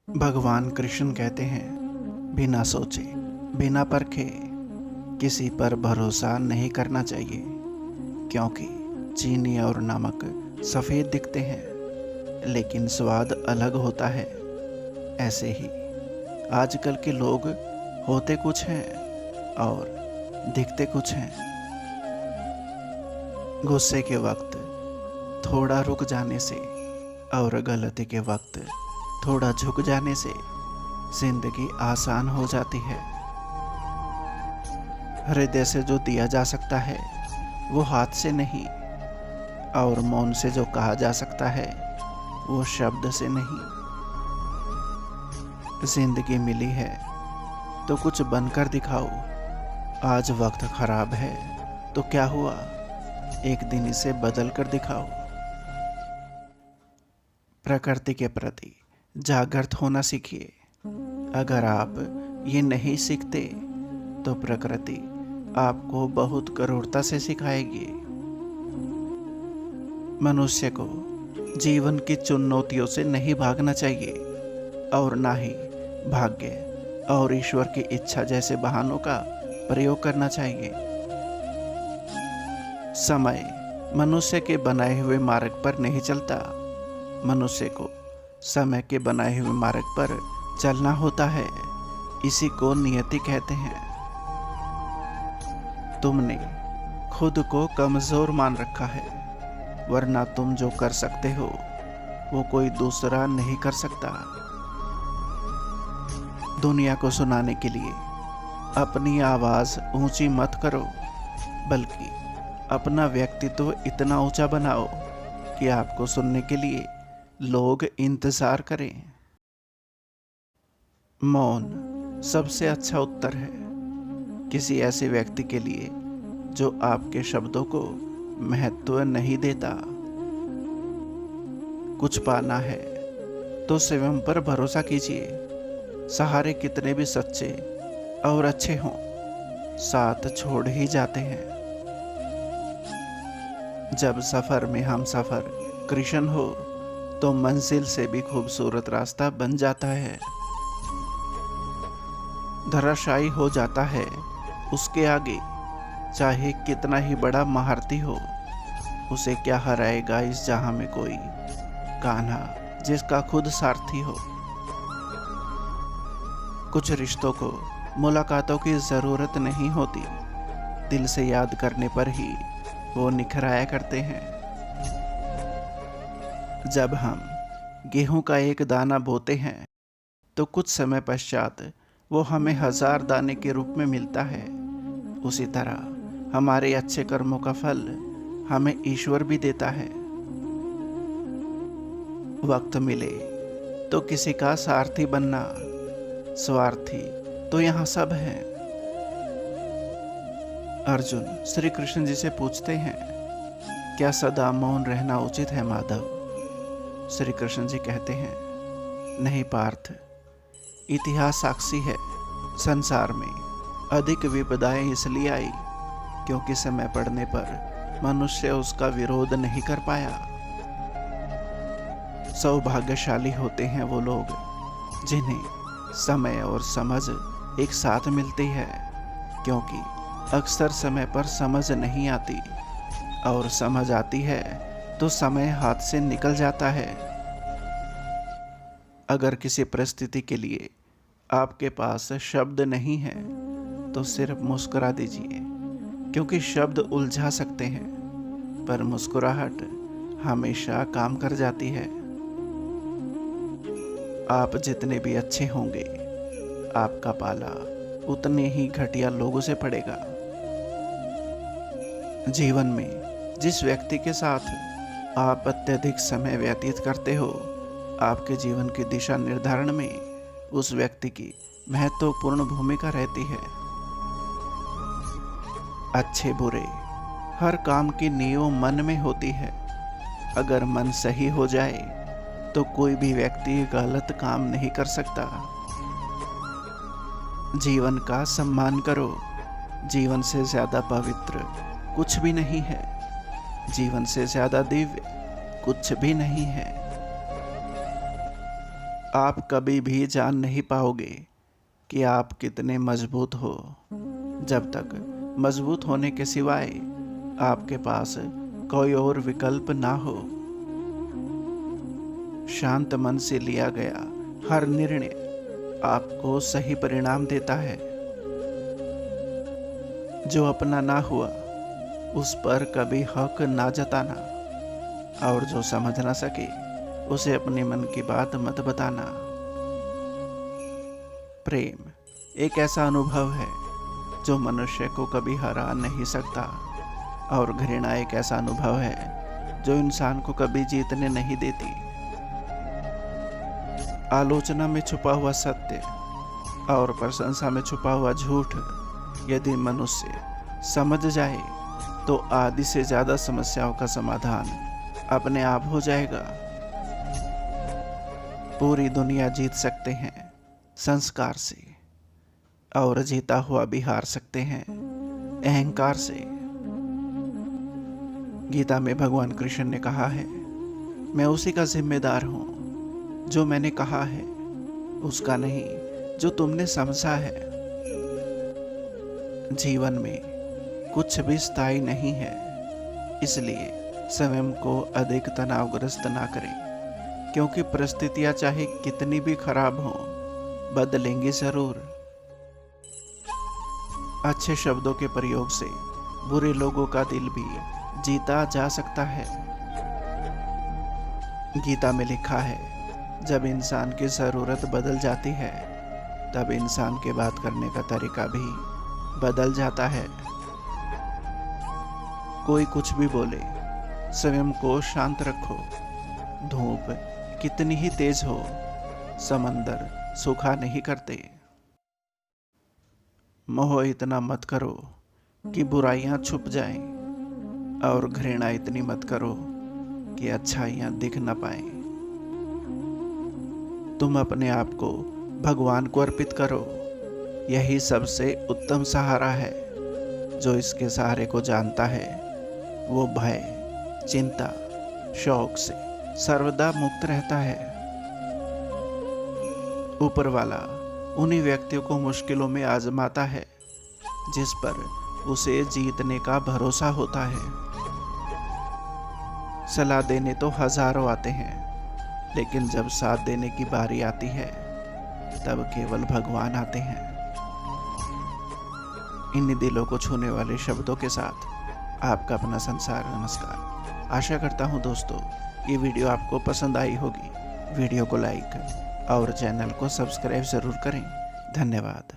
भगवान कृष्ण कहते हैं, बिना सोचे बिना परखे किसी पर भरोसा नहीं करना चाहिए, क्योंकि चीनी और नमक सफ़ेद दिखते हैं लेकिन स्वाद अलग होता है। ऐसे ही आजकल के लोग होते कुछ हैं और दिखते कुछ हैं। गुस्से के वक्त थोड़ा रुक जाने से और गलती के वक्त थोड़ा झुक जाने से जिंदगी आसान हो जाती है। हृदय से जो दिया जा सकता है वो हाथ से नहीं, और मौन से जो कहा जा सकता है वो शब्द से नहीं। जिंदगी मिली है तो कुछ बनकर दिखाओ। आज वक्त खराब है तो क्या हुआ, एक दिन इसे बदल कर दिखाओ। प्रकृति के प्रति जागृत होना सीखिए। अगर आप ये नहीं सीखते तो प्रकृति आपको बहुत क्रूरता से सिखाएगी। मनुष्य को जीवन की चुनौतियों से नहीं भागना चाहिए और ना ही भाग्य और ईश्वर की इच्छा जैसे बहानों का प्रयोग करना चाहिए। समय मनुष्य के बनाए हुए मार्ग पर नहीं चलता, मनुष्य को समय के बनाए हुए मार्ग पर चलना होता है। इसी को नियति कहते हैं। तुमने खुद को कमजोर मान रखा है, वरना तुम जो कर सकते हो वो कोई दूसरा नहीं कर सकता। दुनिया को सुनाने के लिए अपनी आवाज ऊंची मत करो, बल्कि अपना व्यक्तित्व इतना ऊंचा बनाओ कि आपको सुनने के लिए लोग इंतजार करें। मौन सबसे अच्छा उत्तर है किसी ऐसे व्यक्ति के लिए जो आपके शब्दों को महत्व नहीं देता। कुछ पाना है तो स्वयं पर भरोसा कीजिए। सहारे कितने भी सच्चे और अच्छे हों, साथ छोड़ ही जाते हैं। जब सफर में हम सफर कृष्ण हो तो मंजिल से भी खूबसूरत रास्ता बन जाता है। धराशायी हो जाता है उसके आगे, चाहे कितना ही बड़ा महारथी हो। उसे क्या हराएगा इस जहां में कोई कान्हा जिसका खुद सारथी हो। कुछ रिश्तों को मुलाकातों की जरूरत नहीं होती, दिल से याद करने पर ही वो निखराया करते हैं। जब हम गेहूं का एक दाना बोते हैं तो कुछ समय पश्चात वो हमें 1000 दाने के रूप में मिलता है। उसी तरह हमारे अच्छे कर्मों का फल हमें ईश्वर भी देता है। वक्त मिले तो किसी का सारथी बनना, स्वार्थी तो यहाँ सब हैं। अर्जुन श्री कृष्ण जी से पूछते हैं, क्या सदा मौन रहना उचित है माधव? श्री कृष्ण जी कहते हैं, नहीं पार्थ, इतिहास साक्षी है। संसार में अधिक विपदाएं इसलिए आई क्योंकि समय पड़ने पर मनुष्य उसका विरोध नहीं कर पाया। सौभाग्यशाली होते हैं वो लोग जिन्हें समय और समझ एक साथ मिलती है, क्योंकि अक्सर समय पर समझ नहीं आती, और समझ आती है तो समय हाथ से निकल जाता है। अगर किसी परिस्थिति के लिए आपके पास शब्द नहीं है तो सिर्फ मुस्कुरा दीजिए, क्योंकि शब्द उलझा सकते हैं पर मुस्कुराहट हमेशा काम कर जाती है। आप जितने भी अच्छे होंगे, आपका पाला उतने ही घटिया लोगों से पड़ेगा। जीवन में जिस व्यक्ति के साथ आप अत्यधिक समय व्यतीत करते हो, आपके जीवन की दिशा निर्धारण में उस व्यक्ति की महत्वपूर्ण भूमिका रहती है। अच्छे बुरे हर काम की नींव मन में होती है। अगर मन सही हो जाए तो कोई भी व्यक्ति गलत काम नहीं कर सकता। जीवन का सम्मान करो। जीवन से ज्यादा पवित्र कुछ भी नहीं है, जीवन से ज्यादा दिव्य कुछ भी नहीं है। आप कभी भी जान नहीं पाओगे कि आप कितने मजबूत हो जब तक मजबूत होने के सिवाय आपके पास कोई और विकल्प ना हो। शांत मन से लिया गया हर निर्णय आपको सही परिणाम देता है। जो अपना ना हुआ उस पर कभी हक ना जताना, और जो समझ ना सके उसे अपने मन की बात मत बताना। प्रेम एक ऐसा अनुभव है जो मनुष्य को कभी हरा नहीं सकता, और घृणा एक ऐसा अनुभव है जो इंसान को कभी जीतने नहीं देती। आलोचना में छुपा हुआ सत्य और प्रशंसा में छुपा हुआ झूठ यदि मनुष्य समझ जाए तो आधी से ज्यादा समस्याओं का समाधान अपने आप हो जाएगा। पूरी दुनिया जीत सकते हैं संस्कार से, और जीता हुआ भी हार सकते हैं अहंकार से। गीता में भगवान कृष्ण ने कहा है, मैं उसी का जिम्मेदार हूं जो मैंने कहा है, उसका नहीं जो तुमने समझा है। जीवन में कुछ भी स्थायी नहीं है, इसलिए स्वयं को अधिक तनावग्रस्त ना करें, क्योंकि परिस्थितियां चाहे कितनी भी खराब हों बदलेंगी जरूर। अच्छे शब्दों के प्रयोग से बुरे लोगों का दिल भी जीता जा सकता है। गीता में लिखा है, जब इंसान की जरूरत बदल जाती है तब इंसान के बात करने का तरीका भी बदल जाता है। कोई कुछ भी बोले, स्वयं को शांत रखो। धूप कितनी ही तेज हो, समंदर सूखा नहीं करते। मोह इतना मत करो कि बुराइयां छुप जाएं, और घृणा इतनी मत करो कि अच्छाइयां दिख न पाएं। तुम अपने आप को भगवान को अर्पित करो, यही सबसे उत्तम सहारा है। जो इसके सहारे को जानता है वो भय, चिंता, शौक से सर्वदा मुक्त रहता है। ऊपर वाला उन्हीं व्यक्तियों को मुश्किलों में आजमाता है जिस पर उसे जीतने का भरोसा होता है। सलाह देने तो हजारों आते हैं, लेकिन जब साथ देने की बारी आती है तब केवल भगवान आते हैं। इन दिलों को छूने वाले शब्दों के साथ आपका अपना संसार नमस्कार। आशा करता हूँ दोस्तों ये वीडियो आपको पसंद आई होगी। वीडियो को लाइक और चैनल को सब्सक्राइब जरूर करें। धन्यवाद।